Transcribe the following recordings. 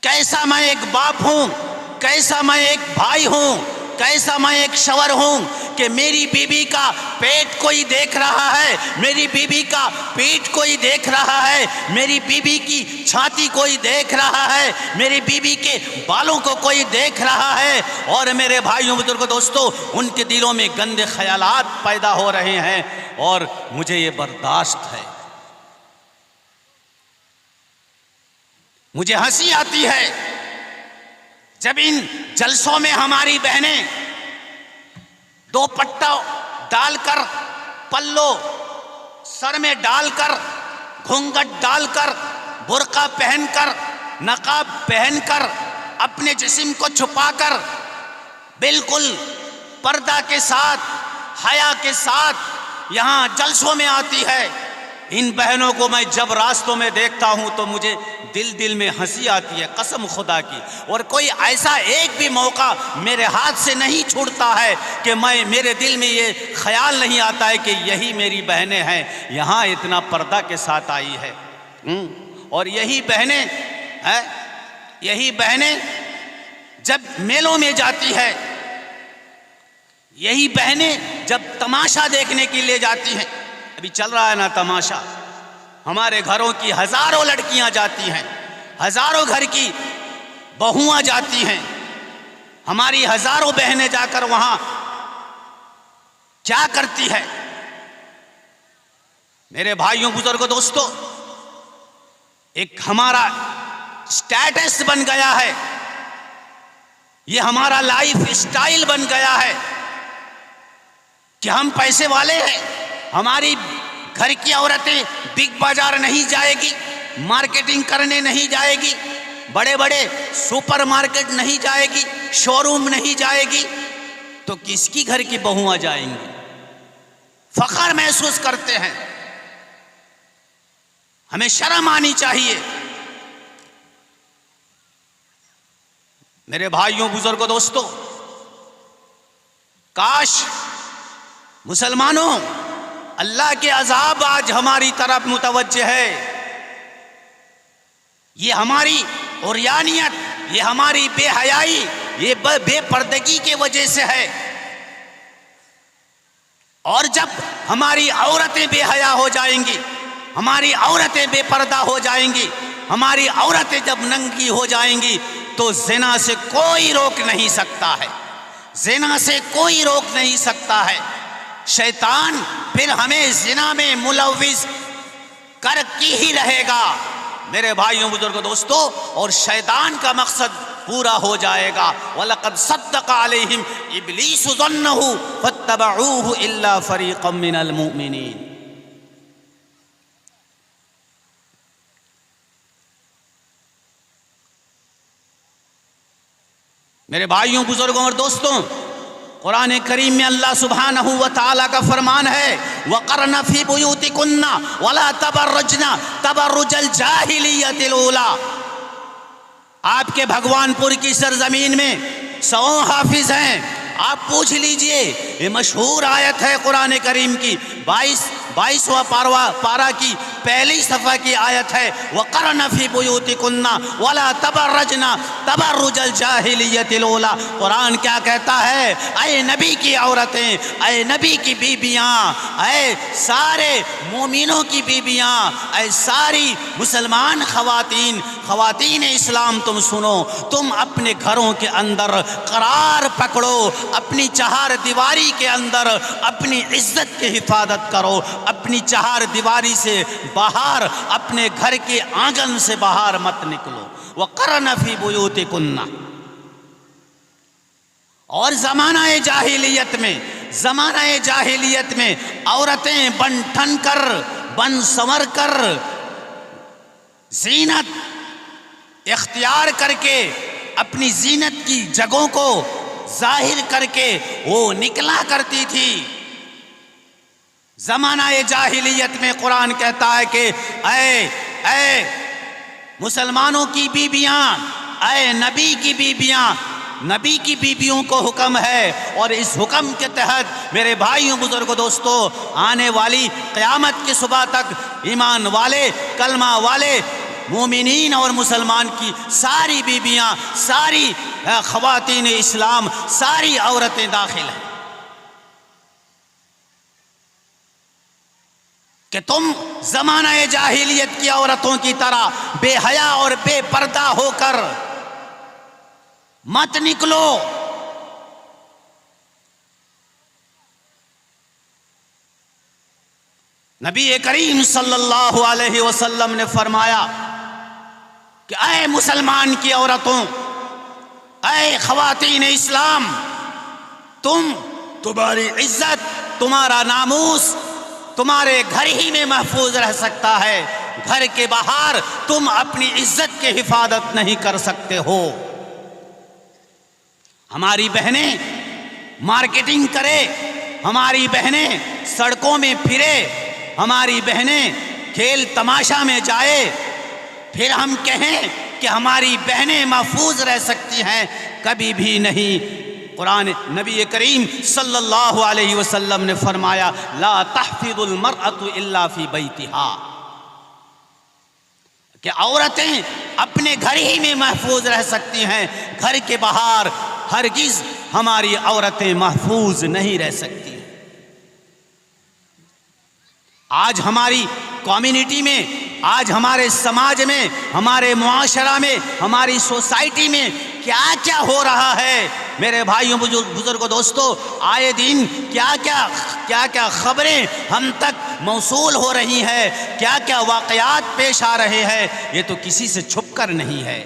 कैसा मैं एक बाप हूं, कैसा मैं एक भाई हूं, कैसा मैं एक शौहर हूं कि मेरी बीबी का पेट कोई देख रहा है, मेरी बीबी का पीठ कोई देख रहा है, मेरी बीबी की छाती कोई देख रहा है, मेरी बीबी के बालों को कोई देख रहा है। और मेरे भाइयों बुजुर्गों दोस्तों, उनके दिलों में गंदे ख्यालात पैदा हो रहे हैं और मुझे ये बर्दाश्त है। मुझे हंसी आती है जब इन जलसों में हमारी बहनें दो पट्टा डालकर, पल्लो सर में डालकर, घूंघट डालकर, बुर्का पहनकर, नकाब पहनकर, अपने जिस्म को छुपाकर बिल्कुल पर्दा के साथ, हया के साथ यहां जलसों में आती है। इन बहनों को मैं जब रास्तों में देखता हूं तो मुझे दिल में हंसी आती है, कसम खुदा की। और कोई ऐसा एक भी मौका मेरे हाथ से नहीं छूटता है कि मेरे दिल में ये ख्याल नहीं आता है कि यही मेरी बहनें हैं, यहाँ इतना पर्दा के साथ आई है। और यही बहनें जब मेलों में जाती है, यही बहनें जब तमाशा देखने के लिए जाती हैं, अभी चल रहा है ना तमाशा, हमारे घरों की हजारों लड़कियां जाती हैं, हजारों घर की बहुआं जाती हैं, हमारी हजारों बहनें जाकर वहां क्या करती है। मेरे भाइयों बुजुर्गों दोस्तों, एक हमारा स्टेटस बन गया है, ये हमारा लाइफ स्टाइल बन गया है कि हम पैसे वाले हैं। हमारी घर की औरतें बिग बाजार नहीं जाएगी, मार्केटिंग करने नहीं जाएगी, बड़े बड़े सुपरमार्केट नहीं जाएगी, शोरूम नहीं जाएगी, तो किसकी घर की बहुआं जाएंगी? फख्र महसूस करते हैं, हमें शर्म आनी चाहिए। मेरे भाइयों बुजुर्गों दोस्तों, काश मुसलमानों, अल्लाह के अजाब आज हमारी तरफ मुतवज्जे है। ये हमारी उर्यानियत, ये हमारी बेहयाई, ये बेपर्दगी के वजह से है। और जब हमारी औरतें बेहया हो जाएंगी, हमारी औरतें बेपर्दा हो जाएंगी, हमारी औरतें जब नंगी हो जाएंगी, तो ज़िना से कोई रोक नहीं सकता है, ज़िना से कोई रोक नहीं सकता है। शैतान फिर हमें ज़िना में मुलव्विस कर की ही रहेगा मेरे भाइयों बुजुर्गों दोस्तों, और शैतान का मकसद पूरा हो जाएगा। वलक़द सद्दक़ अलैहिम इब्लीसु ज़न्नहु फत्तबऊहु इल्ला फ़रीक़म मिनल मुमिनीन। मेरे भाइयों बुजुर्गों और दोस्तों, कुरान करीम में अल्लाह सुब्हानहू व तआला का फरमान है, वक़रना फ़ी बुयूतिकुन्ना वला तबर्रजना तबर्रुजल जाहिलियतिल ऊला। आपके भगवानपुर की सरजमीन में 100 हाफिज हैं, आप पूछ लीजिए, ये मशहूर आयत है कुरान करीम की, 22वां पारा की पहली सफ़ा की आयत है, वक़रना फ़ी बुयूतिकुन्ना वला तबर्रजना तबर्रुजल जाहिलियतिल ऊला। कुरान क्या कहता है? ऐ नबी की औरतें, ऐ नबी की बीबियाँ, ऐ सारे मोमिनों की बीबियाँ, ऐ सारी मुसलमान ख़वातीन इस्लाम, तुम सुनो, तुम अपने घरों के अंदर करार पकड़ो, अपनी चहार दीवारी के अंदर अपनी इज्जत की हिफाजत करो, अपनी चहार दीवारी से बाहर, अपने घर के आंगन से बाहर मत निकलो। वक़रना फ़ी बुयूतिकुन्ना। और ज़माना-ए जाहिलियत में औरतें बन ठन कर, बन संवर कर, ज़ीनत इख्तियार करके, अपनी ज़ीनत की जगहों को जाहिर करके वो निकला करती थी। ज़माना-ए जाहिलियत में कुरान कहता है कि ऐ मुसलमानों की बीबियाँ, ऐ नबी की बीबियाँ, नबी की बीबियों को हुक्म है। और इस हुक्म के तहत मेरे भाइयों बुजुर्गों दोस्तों, आने वाली क़यामत की सुबह तक ईमान वाले, कलमा वाले मोमिनीन और मुसलमान की सारी बीबियां, सारी ख़वातीन इस्लाम, सारी औरतें दाखिल हैं कि तुम ज़माना जाहिलियत की औरतों की तरह बेहया और बेपर्दा होकर मत निकलो। नबी करीम सल्लल्लाहु अलैहि वसल्लम ने फरमाया कि ऐ मुसलमान की औरतों, ऐ ख़वातीन इस्लाम, तुम्हारी इज्जत, तुम्हारा नामूस तुम्हारे घर ही में महफूज रह सकता है। घर के बाहर तुम अपनी इज्जत की हिफाजत नहीं कर सकते हो। हमारी बहनें मार्केटिंग करे, हमारी बहनें सड़कों में फिरे, हमारी बहनें खेल तमाशा में जाए, फिर हम कहें कि हमारी बहनें महफूज रह सकती हैं, कभी भी नहीं। कुरान नबी करीम सल्लल्लाहु अलैहि वसल्लम ने फरमाया, ला तहफिजुल मरअतु इल्ला फी बैतिहा, कि औरतें अपने घर ही में महफूज रह सकती हैं, घर के बाहर हरगिज हमारी औरतें महफूज नहीं रह सकती। आज हमारी कम्युनिटी में, आज हमारे समाज में, हमारे मुआशरा में, हमारी सोसाइटी में क्या क्या हो रहा है मेरे भाइयों, बुजुर्गों, दोस्तों, आए दिन क्या क्या खबरें हम तक मौसूल हो रही है, क्या क्या वाक़यात पेश आ रहे हैं, ये तो किसी से छुप कर नहीं है।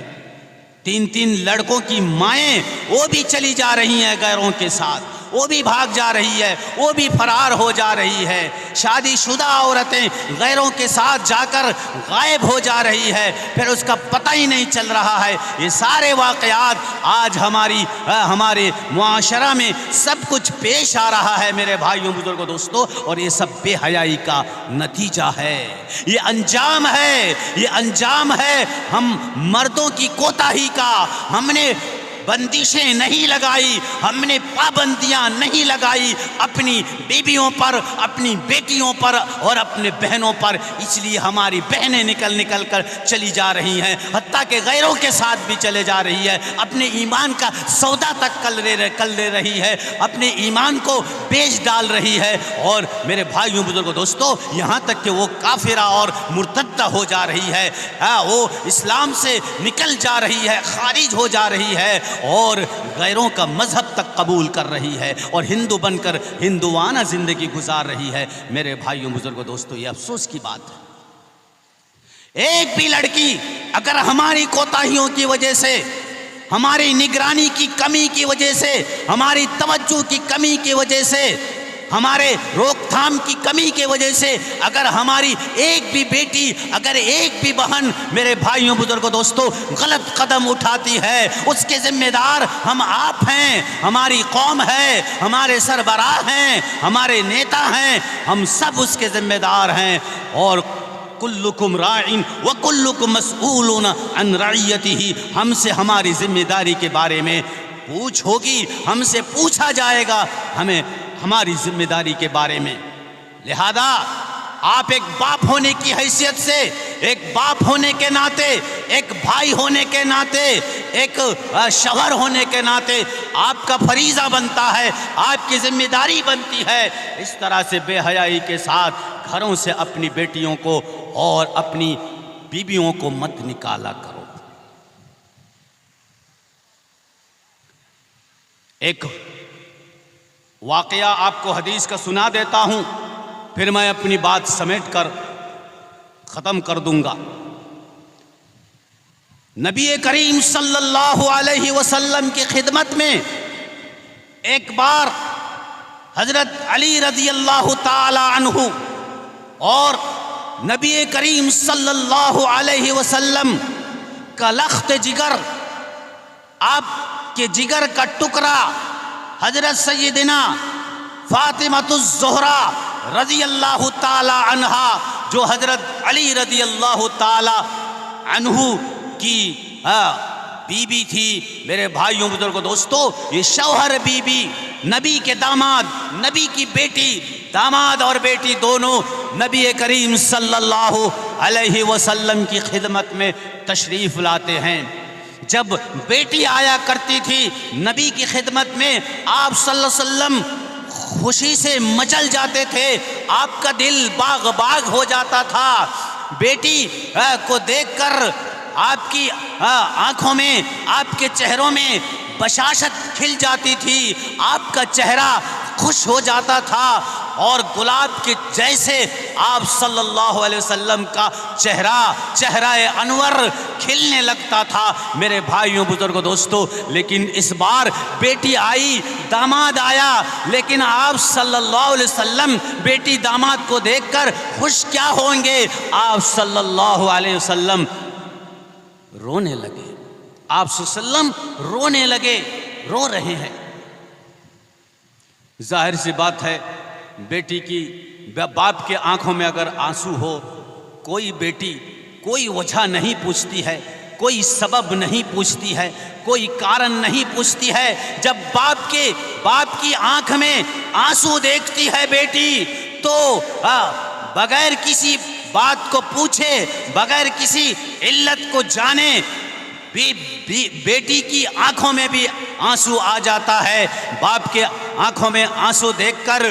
3 लड़कों की माएँ वो भी चली जा रही हैं गैरों के साथ, वो भी भाग जा रही है, वो भी फरार हो जा रही है। शादीशुदा औरतें गैरों के साथ जाकर गायब हो जा रही है, फिर उसका पता ही नहीं चल रहा है। ये सारे वाक़यात आज हमारे मुआशरा में सब कुछ पेश आ रहा है मेरे भाइयों, बुजुर्गों, दोस्तों, और ये सब बेहयाई का नतीजा है, ये अंजाम है, ये अंजाम है हम मर्दों की कोताही का। हमने बंदिशें नहीं लगाई, हमने पाबंदियां नहीं लगाई अपनी बीवियों पर, अपनी बेटियों पर और अपने बहनों पर, इसलिए हमारी बहनें निकल कर चली जा रही हैं, हत्ता के गैरों के साथ भी चले जा रही है, अपने ईमान का सौदा तक कर ले रही है, अपने ईमान को बेच डाल रही है। और मेरे भाइयों, बुजुर्गों, दोस्तों, यहाँ तक कि वो काफिरा और मुर्तद्दा हो जा रही है, वो इस्लाम से निकल जा रही है, खारिज हो जा रही है और गैरों का मजहब तक कबूल कर रही है और हिंदू बनकर हिंदुआना जिंदगी गुजार रही है। मेरे भाइयों, बुजुर्गों, दोस्तों, ये अफसोस की बात है। एक भी लड़की अगर हमारी कोताहियों की वजह से, हमारी निगरानी की कमी की वजह से, हमारी तवज्जो की कमी की वजह से, हमारे रोकथाम की कमी की वजह से अगर हमारी एक भी बेटी, अगर एक भी बहन, मेरे भाइयों, बुजुर्गों, दोस्तों, गलत कदम उठाती है, उसके जिम्मेदार हम आप हैं, हमारी कौम है, हमारे सरबराह हैं, हमारे नेता हैं, हम सब उसके जिम्मेदार हैं। और कुल्लुकुम राइन व कुल्लुकुम मसऊलुन अन रइयतिही, हमसे हमारी जिम्मेदारी के बारे में पूछ होगी, हमसे पूछा जाएगा हमें हमारी जिम्मेदारी के बारे में। लिहाजा आप एक बाप होने की हैसियत से, एक बाप होने के नाते, एक भाई होने के नाते, एक शौहर होने के नाते आपका फरीज़ा बनता है, आपकी जिम्मेदारी बनती है, इस तरह से बेहयाई के साथ घरों से अपनी बेटियों को और अपनी बीवियों को मत निकाला करो। एक वाक़या आपको हदीस का सुना देता हूँ, फिर मैं अपनी बात समेट कर ख़त्म कर दूंगा। नबी करीम सल्लल्लाहु अलैहि वसल्लम की खिदमत में एक बार हज़रत अली रज़ी अल्लाह ताला अन्हु और नबी करीम सल्लल्लाहु अलैहि वसल्लम का लख्त जिगर, आपके जिगर का टुकड़ा हजरत सैयदिना फातिमातुज़ ज़ोहरा रज़ी अल्लाह ताला अन्हा, जो हजरत अली रज़ी अल्लाह ताला अन्हु की बीबी थी। मेरे भाइयों, बुजुर्गों, दोस्तों, ये शौहर बीबी, नबी के दामाद, नबी की बेटी, दामाद और बेटी दोनों नबी करीम सल्लल्लाहु अलैहि वसल्लम की खिदमत में तशरीफ़ लाते हैं। जब बेटी आया करती थी नबी की खिदमत में, आप सल्लल्लाहु अलैहि वसल्लम खुशी से मचल जाते थे, आपका दिल बाग बाग हो जाता था। बेटी को देखकर आपकी आंखों में, आपके चेहरों में बशाशत खिल जाती थी, आपका चेहरा खुश हो जाता था और गुलाब के जैसे आप सल्लल्लाहु अलैहि वसल्लम का चेहरा अनवर खिलने लगता था। मेरे भाइयों, बुजुर्गों, दोस्तों, लेकिन इस बार बेटी आई, दामाद आया, लेकिन आप सल्लल्लाहु अलैहि वसल्लम बेटी दामाद को देखकर खुश क्या होंगे? आप सल्लल्लाहु अलैहि वसल्लम रोने लगे। आप सल्लल्लाहु अलैहि वसल्लम रोने लगे, रो रहे हैं। जाहिर सी बात है, बेटी की बाप के आंखों में अगर आंसू हो, कोई बेटी कोई वजह नहीं पूछती है, कोई सबब नहीं पूछती है, कोई कारण नहीं पूछती है। जब बाप की आंख में आंसू देखती है बेटी, तो बगैर किसी बात को पूछे, बगैर किसी इल्लत को जाने बेटी की आंखों में भी आंसू आ जाता है। बाप के आंखों में आंसू देखकर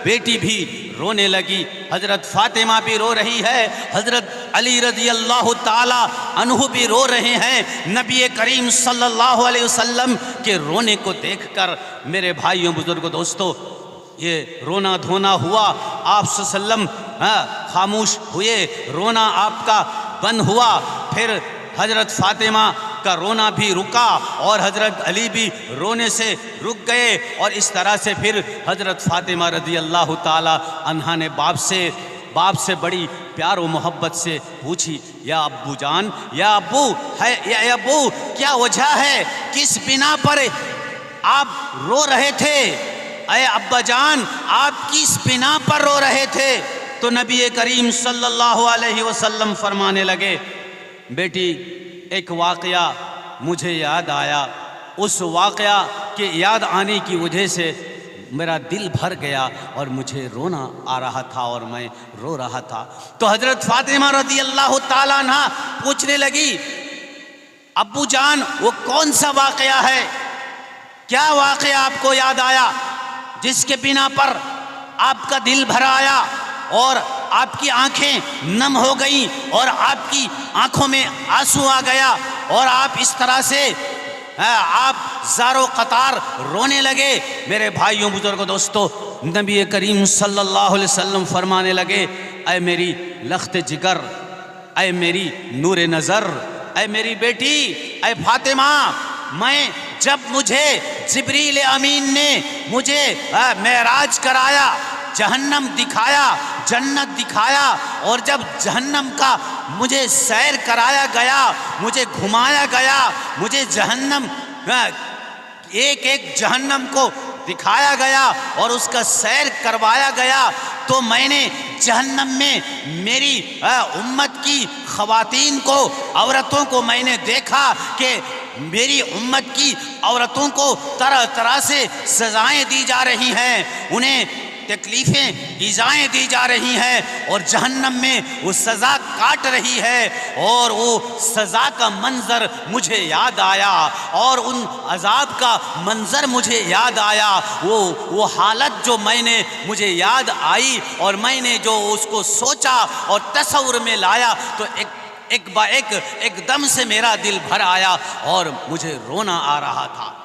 बेटी भी रोने लगी। हजरत फातिमा भी रो रही है, हजरत अली रज़ी अल्लाह ताला अन्हु भी रो रहे हैं। नबी करीम सल्लल्लाहु अलैहि वसल्लम के रोने को देखकर मेरे भाइयों, बुजुर्गों, दोस्तों, ये रोना धोना हुआ। आप सल्लम खामोश हुए, रोना आपका बंद हुआ। फिर हजरत फातिमा का रोना भी रुका और हजरत अली भी रोने से रुक गए। और इस तरह से फिर हजरत फातिमा रज़ी अल्लाह ताला अन्हा ने बाप से बड़ी प्यार और मोहब्बत से पूछी, या अब्बू जान, या अब्बू है, या अब्बू, क्या वजह है, किस बिना पर आप रो रहे थे? अरे अब्बा जान, आप किस बिना पर रो रहे थे? तो नबी करीम सल्लल्लाहु अलैहि वसल्लम फरमाने लगे, बेटी, एक वाक़या मुझे याद आया, उस वाक़या के याद आने की वजह से मेरा दिल भर गया और मुझे रोना आ रहा था और मैं रो रहा था। तो हजरत फातिमा रज़ी अल्लाह ताला अन्हा पूछने लगी, अब्बू जान, वो कौन सा वाक़या है? क्या वाक़या आपको याद आया जिसके बिना पर आपका दिल भर आया और आपकी आंखें नम हो गई और आपकी आंखों में आंसू आ गया और आप इस तरह से आप ज़ारो कतार रोने लगे? मेरे भाइयों, बुजुर्गों, दोस्तों, नबी करीम सल्लल्लाहु अलैहि वसल्लम फरमाने लगे, ऐ मेरी लख्त जिगर, ऐ मेरी नूर नज़र, ऐ मेरी बेटी, ऐ फातिमा, जब मुझे जिब्रील अमीन ने मुझे मेराज कराया, जहन्नम दिखाया, जन्नत दिखाया, और जब जहन्नम का मुझे सैर कराया गया, मुझे घुमाया गया, मुझे जहन्नम एक एक जहन्नम को दिखाया गया और उसका सैर करवाया गया, तो मैंने जहन्नम में मेरी उम्मत की ख़वातीन को, औरतों को मैंने देखा कि मेरी उम्मत की औरतों को तरह तरह से सज़ाएं दी जा रही हैं, उन्हें तकलीफ़ें ईज़ाएं दी जा रही हैं और जहन्नम में वो सज़ा काट रही है। और वो सज़ा का मंज़र मुझे याद आया और उन अज़ाब का मंज़र मुझे याद आया। वो हालत जो मुझे याद आई और मैंने जो उसको सोचा और तस्वुर में लाया, तो एकदम से मेरा दिल भर आया और मुझे रोना आ रहा था।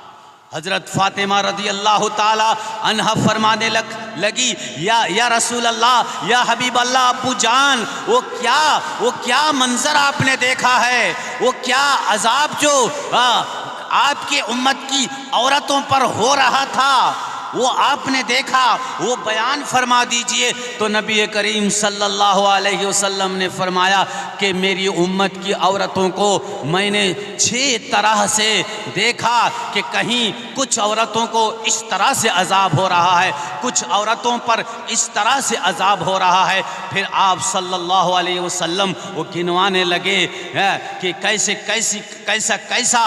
हजरत फातिमा रज़ी अल्लाह ताला अन्हा फरमाने लगी, या रसूल अल्लाह, या हबीब अल्लाह, अब्बू जान, वो क्या मंजर आपने देखा है, वो क्या अजाब जो आपके उम्मत की औरतों पर हो रहा था, वो आपने देखा, वो बयान फरमा दीजिए। तो नबी करीम सल्लल्लाहु अलैहि वसल्लम ने फरमाया कि मेरी उम्मत की औरतों को मैंने 6 तरह से देखा कि कहीं कुछ औरतों को इस तरह से अजाब हो रहा है, कुछ औरतों पर इस तरह से अजाब हो रहा है। फिर आप सल्लल्लाहु अलैहि वसल्लम वो गिनवाने लगे कि कैसा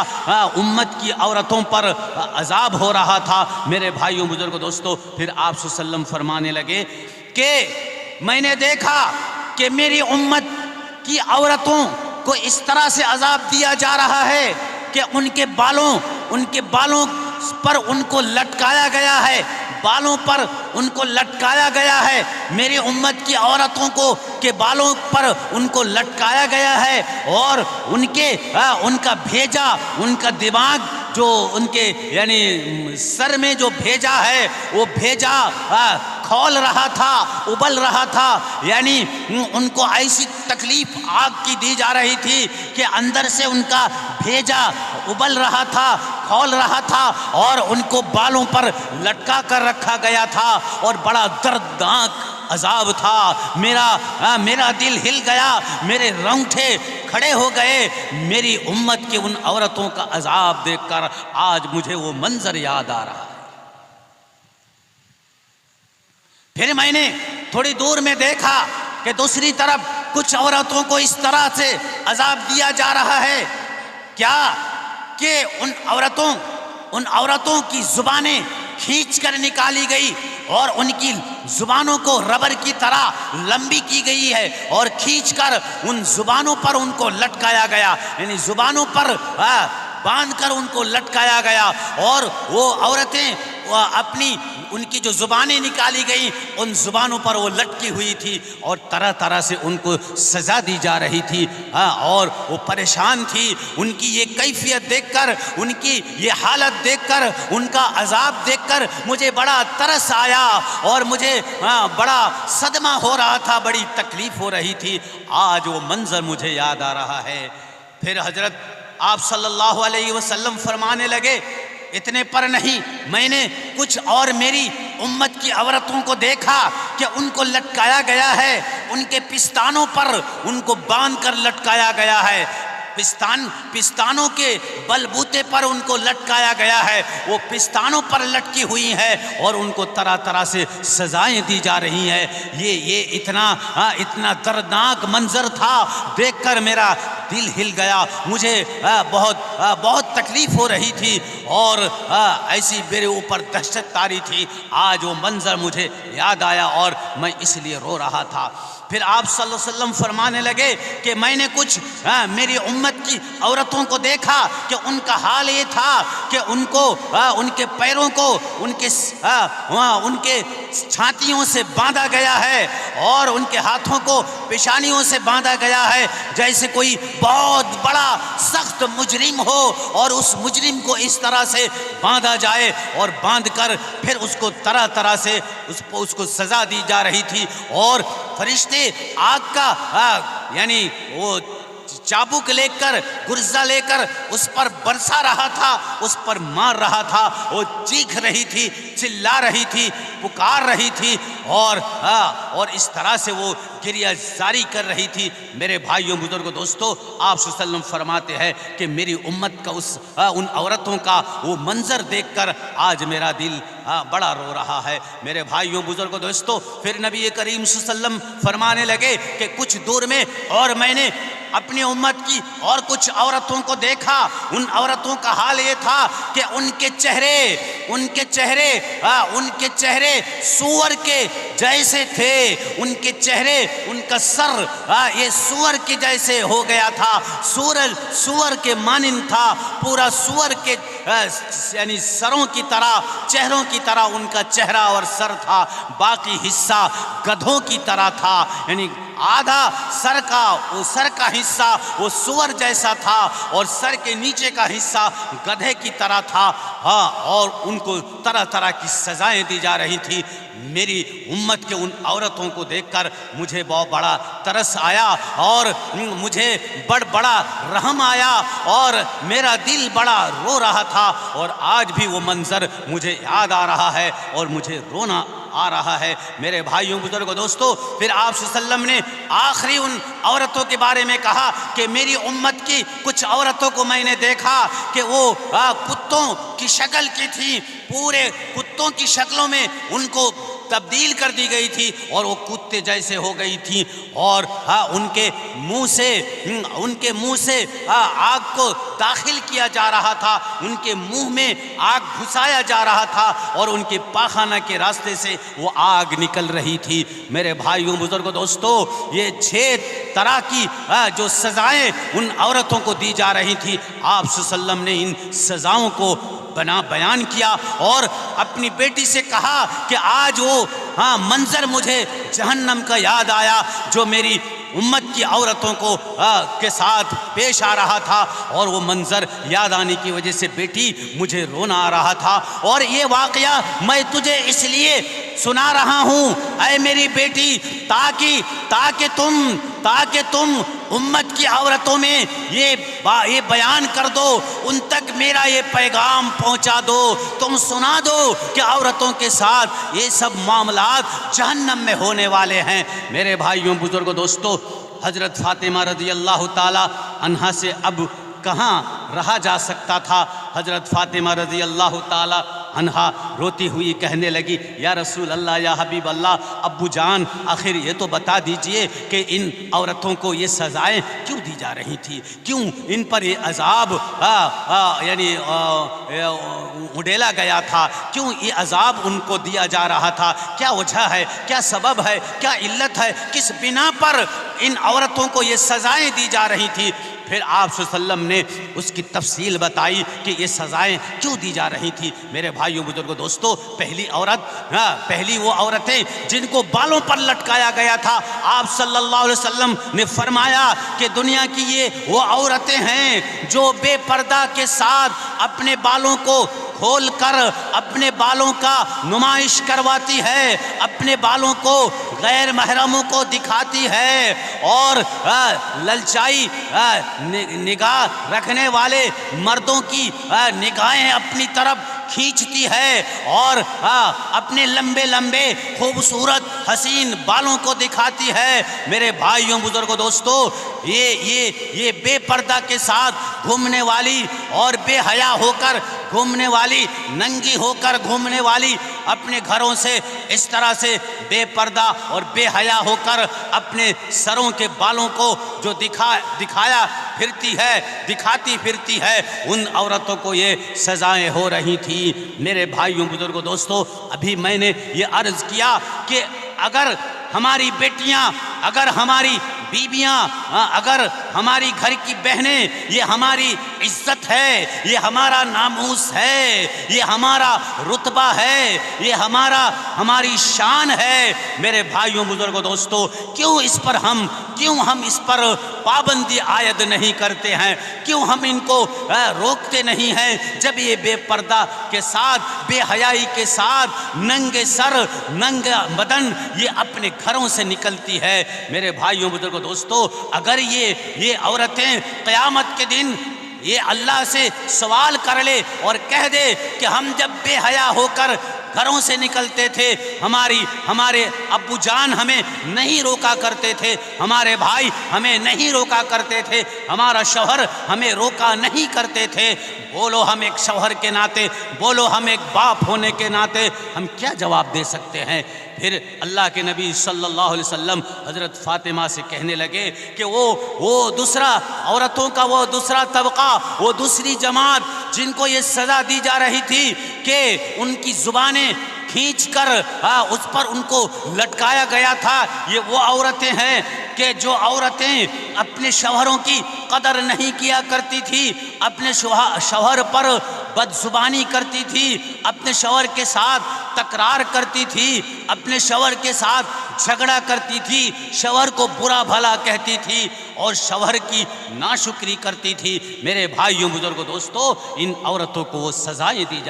उम्मत की औरतों पर अजाब हो रहा था। मेरे भाइयों, बुजुर्गों, दोस्तों, फिर आप सल्लल्लाहु फरमाने लगे कि मैंने देखा कि मेरी उम्मत की औरतों को इस तरह से अजाब दिया जा रहा है कि उनके बालों पर उनको लटकाया गया है, बालों पर उनको लटकाया गया है। मेरी उम्मत की औरतों को के बालों पर उनको लटकाया गया है और उनका भेजा, उनका दिमाग जो उनके यानी सर में जो भेजा है वो भेजा खौल रहा था, उबल रहा था। यानी उनको ऐसी तकलीफ आग की दी जा रही थी कि अंदर से उनका भेजा उबल रहा था, खौल रहा था और उनको बालों पर लटका कर रखा गया था और बड़ा दर्दनाक अजाब था। मेरा दिल हिल गया, मेरे रोंगटे खड़े हो गए। मेरी उम्मत की उन औरतों का अजाब देखकर आज मुझे वो मंजर याद आ रहा है। फिर मैंने थोड़ी दूर में देखा कि दूसरी तरफ कुछ औरतों को इस तरह से अजाब दिया जा रहा है क्या कि उन औरतों की जुबानें खींच कर निकाली गई और उनकी जुबानों को रबर की तरह लंबी की गई है और खींचकर उन जुबानों पर उनको लटकाया गया, यानी जुबानों पर बांधकर उनको लटकाया गया। और वो औरतें उनकी जो जुबानें निकाली गई उन जुबानों पर वो लटकी हुई थी और तरह तरह से उनको सजा दी जा रही थी। और वो परेशान थी। उनकी ये कैफियत देखकर, उनकी ये हालत देखकर, उनका अजाब देखकर मुझे बड़ा तरस आया और मुझे बड़ा सदमा हो रहा था, बड़ी तकलीफ हो रही थी। आज वो मंजर मुझे याद आ रहा है। फिर हजरत आप सल्लल्लाहु अलैहि वसल्लम फरमाने लगे, इतने पर नहीं, मैंने कुछ और मेरी उम्मत की औरतों को देखा कि उनको लटकाया गया है, उनके पिस्तानों पर उनको बांध कर लटकाया गया है, पिस्तानों के बलबूते पर उनको लटकाया गया है। वो पिस्तानों पर लटकी हुई है और उनको तरह तरह से सजाएं दी जा रही हैं। ये इतना दर्दनाक मंजर था, देखकर मेरा दिल हिल गया। मुझे बहुत तकलीफ हो रही थी और ऐसी मेरे ऊपर दहशत तारी थी। आज वो मंजर मुझे याद आया और मैं इसलिए रो रहा था। फिर आप सल्लल्लाहु अलैहि वसल्लम फरमाने लगे कि मैंने कुछ मेरी उम्मत की औरतों को देखा कि उनका हाल ये था कि उनको उनके पैरों को उनके छातियों से बांधा गया है और उनके हाथों को पेशानियों से बांधा गया है, जैसे कोई बहुत बड़ा सख्त मुजरिम हो और उस मुजरिम को इस तरह से बांधा जाए और बांधकर फिर उसको तरह तरह से उसको सजा दी जा रही थी। और फरिश्ते आग का यानी वो चाबुक लेकर, गुर्जा लेकर उस पर बरसा रहा था, उस पर मार रहा था। वो चीख रही थी, चिल्ला रही थी, पुकार रही थी और इस तरह से वो गिरिया जारी कर रही थी। मेरे भाइयों, बुजुर्गों, दोस्तों, आप सल्लल्लाहु अलैहि वसल्लम फरमाते हैं कि मेरी उम्मत का उन औरतों का वो मंजर देखकर आज मेरा दिल बड़ा रो रहा है। मेरे भाइयों, बुजुर्गों, दोस्तों, फिर नबी करीम सल्लल्लाहु अलैहि वसल्लम फरमाने लगे कि कुछ दूर में और मैंने अपनी उम्मत की और कुछ औरतों को देखा। उन औरतों का हाल ये था कि उनके चेहरे सूअर के जैसे थे। उनके चेहरे, उनका सर ये सूअर के जैसे हो गया था, सूअर के मानिंद था। पूरा सूअर के यानी सरों की तरह, चेहरों की तरह उनका चेहरा और सर था। बाकी हिस्सा गधों की तरह था, यानी आधा सर का हिस्सा वो सूअर जैसा था और सर के नीचे का हिस्सा गधे की तरह था। और उनको तरह तरह की सजाएं दी जा रही थी। मेरी उम्मत के उन औरतों को देखकर मुझे बहुत बड़ा तरस आया और मुझे बड़ा रहम आया और मेरा दिल बड़ा रो रहा था। और आज भी वो मंजर मुझे याद आ रहा है और मुझे रोना आ रहा है। मेरे भाइयों, बुजुर्गों, दोस्तों, फिर आप सल्लल्लाहु अलैहि वसल्लम ने आखिरी उन औरतों के बारे में कहा कि मेरी उम्मत की कुछ औरतों को मैंने देखा कि वो कुत्तों की शक्ल की थी। पूरे कुत्तों की शक्लों में उनको तब्दील कर दी गई थी और वो कुत्ते जैसे हो गई थी। और उनके मुंह से आग को दाखिल किया जा रहा था, उनके मुंह में आग घुसाया जा रहा था और उनके पाखाना के रास्ते से वो आग निकल रही थी। मेरे भाइयों बुजुर्गों दोस्तों, ये 6 तरह की जो सजाएं उन औरतों को दी जा रही थी, आप सल्लल्लाहु अलैहि वसल्लम ने इन सजाओं को बयान किया और अपनी बेटी से कहा कि आज वो मंजर मुझे जहन्नम का याद आया जो मेरी उम्मत की औरतों को के साथ पेश आ रहा था, और वो मंजर याद आने की वजह से बेटी मुझे रोना आ रहा था। और ये वाक़या मैं तुझे इसलिए सुना रहा हूँ ऐ मेरी बेटी, ताकि तुम उम्मत की औरतों में ये बयान कर दो, उन तक मेरा ये पैगाम पहुँचा दो, तुम सुना दो कि औरतों के साथ ये सब मामलात जहन्नम में होने वाले हैं। मेरे भाइयों बुजुर्गों दोस्तों, हज़रत फ़ातिमा रज़ी अल्लाह ताला अन्हा से अब कहाँ रहा जा सकता था। हज़रत फ़ातिमा रज़ी अल्लाह ताला अन्हा रोती हुई कहने लगी, या रसूल अल्लाह, या हबीब अल्लाह, अब्बू जान, आखिर ये तो बता दीजिए कि इन औरतों को ये सज़ाएं क्यों दी जा रही थी, क्यों इन पर ये अजाब यानी उड़ेला गया था, क्यों ये अजाब उनको दिया जा रहा था, क्या वजह है, क्या सबब है, क्या इल्लत है, किस बिना पर इन औरतों को ये सज़ाएं दी जा रही थी। फिर आप सल्लम ने उसकी तफसील बताई कि ये सज़ाएं क्यों दी जा रही थी। मेरे भाइयों बुजुर्गों दोस्तों, पहली वो औरतें जिनको बालों पर लटकाया गया था, आप सल्लल्लाहु अलैहि वसल्लम ने फरमाया कि दुनिया की ये वो औरतें हैं जो बेपर्दा के साथ अपने बालों को खोल कर अपने बालों का नुमाइश करवाती है, अपने बालों को गैर महरमों को दिखाती है और ललचाई निगाह रखने वाले मर्दों की निगाहें अपनी तरफ खींचती है और अपने लंबे लंबे खूबसूरत हसीन बालों को दिखाती है। मेरे भाइयों बुजुर्गों दोस्तों, ये बेपर्दा के साथ घूमने वाली और बेहया होकर घूमने वाली, नंगी होकर घूमने वाली, अपने घरों से इस तरह से बेपर्दा और बेहया होकर अपने सरों के बालों को जो दिखाती फिरती है, उन औरतों को ये सजाएं हो रही थी। मेरे भाइयों बुजुर्गों दोस्तों, अभी मैंने ये अर्ज किया कि अगर हमारी बेटियां, अगर हमारी बीबियां, अगर हमारी घर की बहनें, ये हमारी इज्जत है, ये हमारा नामूस है, ये हमारा रुतबा है, ये हमारी शान है। मेरे भाइयों बुजुर्गों दोस्तों, क्यों हम इस पर पाबंदी आयद नहीं करते हैं, क्यों हम इनको रोकते नहीं हैं जब ये बेपर्दा के साथ, बेहयाई के साथ, नंगे सर नंगा बदन ये अपने घरों से निकलती है। मेरे भाइयों बुजुर्गों दोस्तों, अगर ये औरतें क़यामत के दिन ये अल्लाह से सवाल कर ले और कह दे कि हम जब बेहया होकर घरों से निकलते थे, हमारे अब्बू जान हमें नहीं रोका करते थे, हमारे भाई हमें नहीं रोका करते थे, हमारा शौहर हमें रोका नहीं करते थे, बोलो हम एक शौहर के नाते, बोलो हम एक बाप होने के नाते हम क्या जवाब दे सकते हैं। फिर अल्लाह के नबी सल्लल्लाहु अलैहि वसल्लम हज़रत फ़ातिमा से कहने लगे कि वो दूसरा औरतों का वो दूसरा तबका, वो दूसरी जमात जिनको ये सज़ा दी जा रही थी कि उनकी ज़ुबानें खींचकर उस पर उनको लटकाया गया था, ये वो औरतें हैं कि जो औरतें अपने शौहरों की कदर नहीं किया करती थी, अपने शौहर पर बदजुबानी करती थी, अपने शौहर के साथ तकरार करती थी, अपने शौहर के साथ झगड़ा करती थी, शौहर को बुरा भला कहती थी और शौहर की नाशुक्री करती थी। मेरे भाइयों बुजुर्गों दोस्तों, इन औरतों को वो सजाएं दी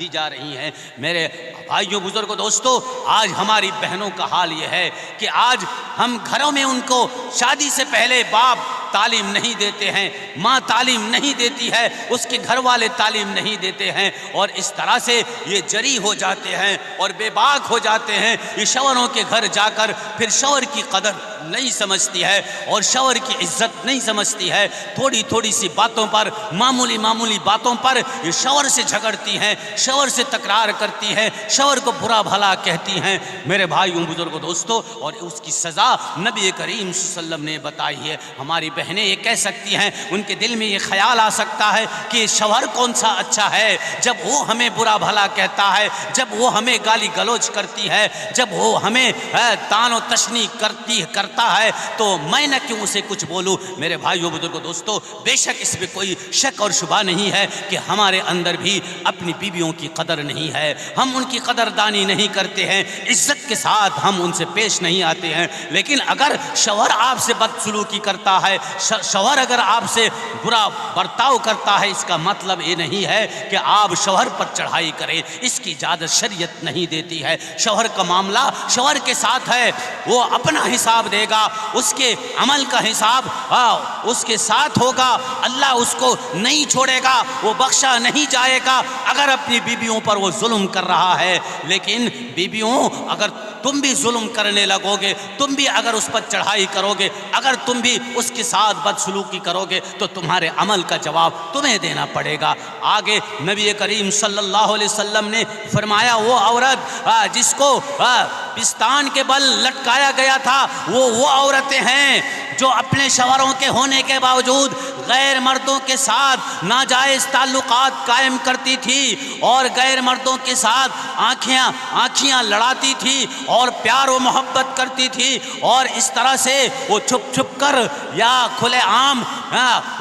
जा रही हैं। मेरे भाइयों बुजुर्गों दोस्तों, आज हमारी बहनों का हाल ये है कि आज हम घरों में उनको शादी से पहले बाप तालीम नहीं देते हैं, माँ तालीम नहीं देती है, उसके घर वाले तालीम नहीं देते हैं, और इस तरह से ये जरी हो जाते हैं और बेबाक हो जाते हैं। ये शौहरों के घर जाकर फिर शौहर की कदर नहीं समझती है और शौहर की इज्जत नहीं समझती है। थोड़ी थोड़ी सी बातों पर, मामूली मामूली बातों पर ये शौहर से झगड़ती हैं, शौहर से तकरार करती हैं, शौहर को बुरा भला कहती हैं। मेरे भाइयों, बुजुर्गों, दोस्तों, और उसकी सज़ा नबी करीम सल्लल्लाहु अलैहि वसल्लम ने बताई है। हमारी बहनें ये कह सकती हैं, उनके दिल में ये ख्याल आ सकता है कि शौहर कौन सा अच्छा है, जब वो हमें बुरा भला कहता है, जब वो हमें गाली गलौज करती है, जब वो हमें तानो तशनी करता है, तो मैं न क्यों उसे कुछ बोलूं। मेरे भाइयों, बुजुर्गों, दोस्तों, बेशक इसमें कोई शक और शुबा नहीं है कि हमारे अंदर भी अपनी बीवियों की कदर नहीं है, हम उनकी कदरदानी नहीं करते हैं, इज्जत के साथ हम उनसे पेश नहीं आते हैं। लेकिन अगर शौहर आपसे बदसलूकी करता है, शौहर अगर आपसे बुरा बर्ताव करता है, इसका मतलब ये नहीं है कि आप शौहर पर चढ़ाई करें, इसकी इजाज़त शरीयत नहीं देती है। शौहर का मामला शौहर के साथ है, वो अपना हिसाब देगा, उसके अमल का हिसाब उसके साथ होगा, अल्लाह उसको नहीं छोड़ेगा, वो बख्शा नहीं जाएगा अगर अपनी बीवियों पर वो जुल्म कर रहा है। लेकिन बीवियों, अगर तुम भी जुल्म करने लगोगे, तुम भी अगर उस पर चढ़ाई करोगे, अगर तुम भी उसके साथ बदसलूकी करोगे, तो तुम्हारे अमल का जवाब तुम्हें देना पड़ेगा। आगे नबी करीम सल्लल्लाहु अलैहि वसल्लम ने फरमाया, वो औरत जिसको पिस्तान के बल लटकाया गया था, वो औरतें हैं जो अपने शौहरों के होने के बावजूद गैर मर्दों के साथ नाजायज़ ताल्लुकात कायम करती थी और गैर मर्दों के साथ आँखियाँ लड़ाती थी और प्यार व मोहब्बत करती थी, और इस तरह से वो छुप छुप कर या खुलेआम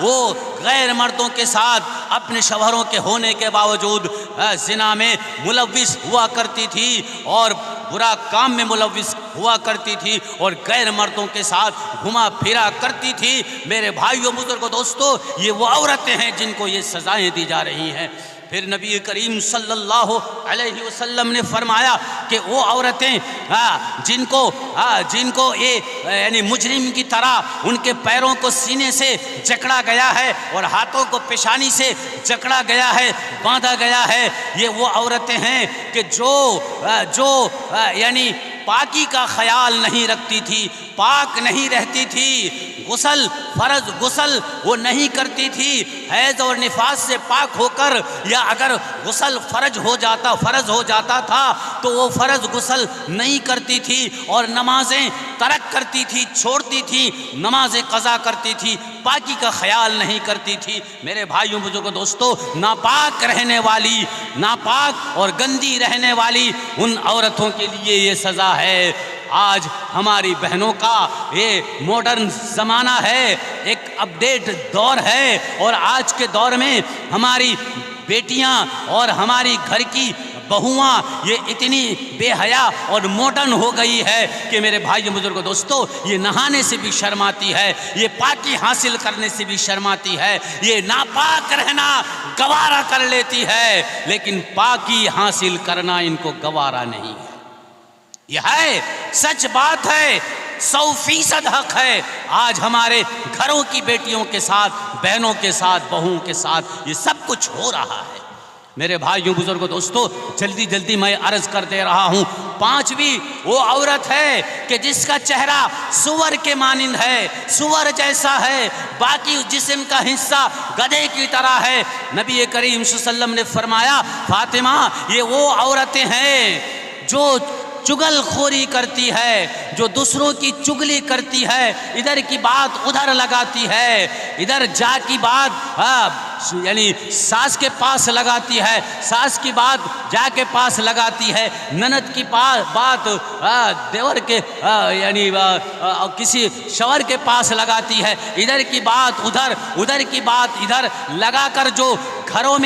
वो गैर मर्दों के साथ अपने शौहरों के होने के बावजूद ज़िना में मुलव्विस हुआ करती थी और बुरा काम में मुलव्विस हुआ करती थी और गैर मर्दों के साथ घुमा फिरा करती थी। मेरे भाइयों, बुजुर्गों, दोस्तों, ये वो औरतें हैं जिनको ये सज़ाएं दी जा रही हैं। फिर नबी करीम सल्लल्लाहु अलैहि वसल्लम ने फरमाया कि वो औरतें जिनको ये यानी मुजरिम की तरह उनके पैरों को सीने से जकड़ा गया है और हाथों को पेशानी से जकड़ा गया है, बांधा गया है, ये वो औरतें हैं कि जो यानी पाकी का ख्याल नहीं रखती थी, पाक नहीं रहती थी, फर्ज गुस्ल वो नहीं करती थी, हैज़ और निफास से पाक होकर, या अगर गुस्ल फ़र्ज हो जाता था तो वो फ़र्ज गुस्ल नहीं करती थी और नमाजें तरक करती थी, छोड़ती थी, नमाजें क़ज़ा करती थी, पाकी का ख्याल नहीं करती थी। मेरे भाइयों, बुजुर्गों, दोस्तों, नापाक रहने वाली, नापाक और गंदी रहने वाली उन औरतों के लिए ये सज़ा है। आज हमारी बहनों का ये मॉडर्न ज़माना है, एक अपडेट दौर है, और आज के दौर में हमारी बेटियां और हमारी घर की बहुआं ये इतनी बेहया और मॉडर्न हो गई है कि मेरे भाइयों, बुजुर्गों, दोस्तों, ये नहाने से भी शर्माती है, ये पाकी हासिल करने से भी शर्माती है, ये नापाक रहना गवारा कर लेती है, लेकिन पाकी हासिल करना इनको गवारा नहीं है। यह है, सच बात है, 100% हक है। आज हमारे घरों की बेटियों के साथ, बहनों के साथ, बहुओं के साथ ये सब कुछ हो रहा है। मेरे भाइयों, बुजुर्गों, दोस्तों, जल्दी जल्दी मैं अर्ज कर दे रहा हूँ। 5वीं वो औरत है कि जिसका चेहरा सुअर के मानिंद है, सुअर जैसा है, बाकी जिस्म का हिस्सा गधे की तरह है। नबी करीम सल्लल्लाहु अलैहि वसल्लम ने फरमाया, फातिमा, ये वो औरतें हैं जो चुगलखोरी करती है, जो दूसरों की चुगली करती है, इधर की बात उधर लगाती है, इधर जा की बात यानी सास के पास लगाती है, सास की बात जा के पास लगाती है, ननद की बात देवर के यानी किसी शौहर के पास लगाती है, इधर की बात उधर, उधर की बात इधर लगाकर जो घरों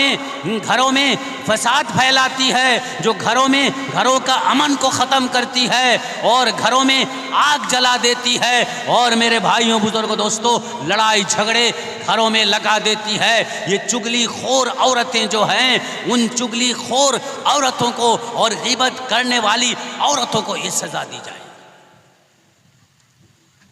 में फसाद फैलाती है, जो घरों का अमन को ख़त्म करती है और घरों में आग जला देती है, और मेरे भाइयों, बुजुर्गों, दोस्तों, लड़ाई झगड़े घरों में लगा देती है। ये चुगली खोर औरतें जो हैं, उन चुगली खोर औरतों को और ग़ीबत करने वाली औरतों को ये सज़ा दी जाए।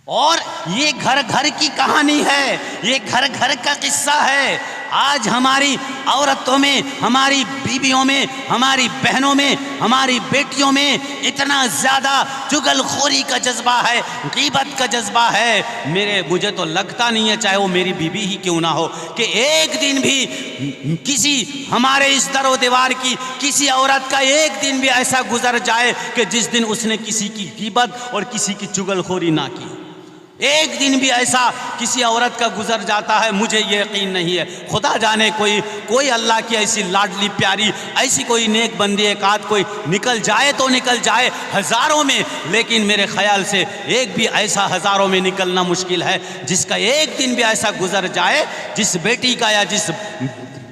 और ये घर घर की कहानी है, ये घर घर का किस्सा है। आज हमारी औरतों में, हमारी बीवियों में, हमारी बहनों में, हमारी बेटियों में इतना ज़्यादा चुगलखोरी का जज्बा है, गीबत का जज्बा है। मुझे तो लगता नहीं है, चाहे वो मेरी बीवी ही क्यों ना हो, कि एक दिन भी किसी हमारे इस दरो दीवार की किसी औरत का एक दिन भी ऐसा गुजर जाए कि जिस दिन उसने किसी की गीबत और किसी की चुगलखोरी ना की। एक दिन भी ऐसा किसी औरत का गुजर जाता है, मुझे ये यकीन नहीं है। खुदा जाने कोई अल्लाह की ऐसी लाडली प्यारी, ऐसी कोई नेक बंदी एक आध कोई निकल जाए तो निकल जाए हज़ारों में, लेकिन मेरे ख्याल से एक भी ऐसा हज़ारों में निकलना मुश्किल है जिसका एक दिन भी ऐसा गुजर जाए, जिस बेटी का या जिस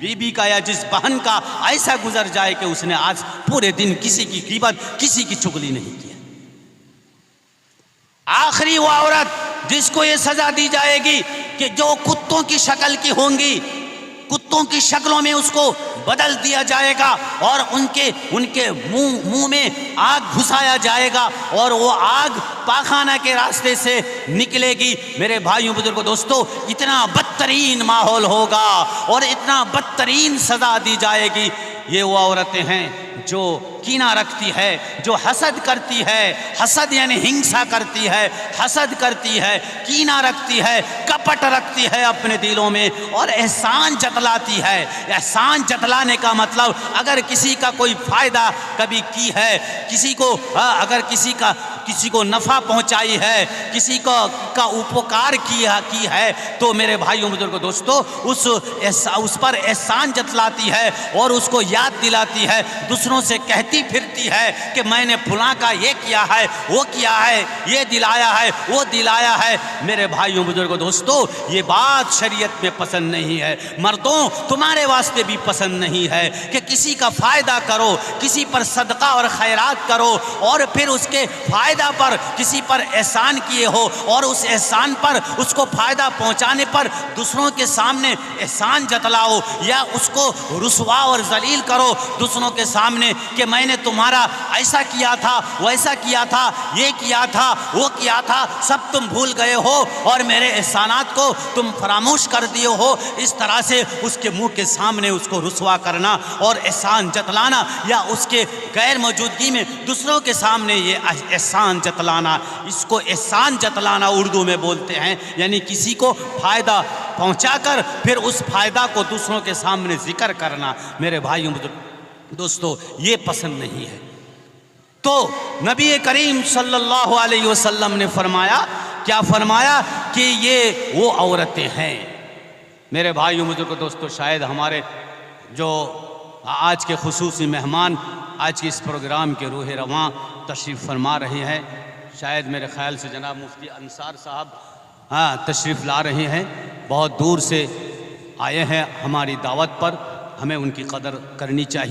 बीबी का या जिस बहन का ऐसा गुजर जाए कि उसने आज पूरे दिन किसी की गीबत, किसी की चुगली नहीं की। आखिरी वो औरत जिसको ये सजा दी जाएगी कि जो कुत्तों की शक्ल की होंगी, कुत्तों की शक्लों में उसको बदल दिया जाएगा और उनके मुंह में आग घुसाया जाएगा और वो आग पाखाना के रास्ते से निकलेगी। मेरे भाइयों बुजुर्गों दोस्तों, इतना बदतरीन माहौल होगा और इतना बदतरीन सजा दी जाएगी। ये वो औरतें हैं जो कीना रखती है, जो हसद करती है, हसद यानी हिंसा करती है, हसद करती है, कीना रखती है, कपट रखती है अपने दिलों में और एहसान जतलाती है। एहसान जतलाने का मतलब, अगर किसी का कोई फायदा कभी की है, किसी को अगर किसी को नफ़ा पहुंचाई है, किसी का उपकार की है, तो मेरे भाइयों बुजुर्गों दोस्तों उस पर एहसान जतलाती है और उसको याद दिलाती है, दूसरों से कहती फिरती है कि मैंने फलां का ये किया है, वो किया है, ये दिलाया है, वो दिलाया है। मेरे भाइयों बुजुर्गों दोस्तों, ये बात शरीयत में पसंद नहीं है। मर्दों, तुम्हारे वास्ते भी पसंद नहीं है कि किसी का फ़ायदा करो, किसी पर सदका और खैरात करो और फिर उसके फ़ायदा पर किसी पर एहसान किए हो और उस एहसान पर, उसको फ़ायदा पहुंचाने पर दूसरों के सामने एहसान जतलाओ या उसको रुसवा और जलील करो दूसरों के सामने कि मैंने तुम्हारा ऐसा किया था, वैसा किया था, ये किया था, वो किया था, सब तुम भूल गए हो और मेरे एहसानात को तुम फरामोश कर दिए हो। इस तरह से उसके मुंह के सामने उसको रुसवा करना और एहसान जतलाना या उसके गैर मौजूदगी में दूसरों के सामने ये एहसान जतलाना, इसको एहसान जतलाना उर्दू में बोलते हैं। यानी किसी को फ़ायदा पहुंचाकर फिर उस फ़ायदा को दूसरों के सामने जिक्र करना। मेरे भाइयों दोस्तों, ये पसंद नहीं है। तो नबी करीम सल्लल्लाहु अलैहि वसल्लम ने फरमाया, क्या फरमाया कि ये वो औरतें हैं। मेरे भाइयों बुजुर्गों दोस्तों, शायद हमारे जो आज के खुसूसी मेहमान आज के इस प्रोग्राम के रूह रवां तशरीफ़ फरमा रहे हैं, शायद मेरे ख्याल से जनाब मुफ्ती अंसार साहब तशरीफ़ ला रहे हैं, बहुत दूर से आए हैं हमारी दावत पर, हमें उनकी कदर करनी चाहिए।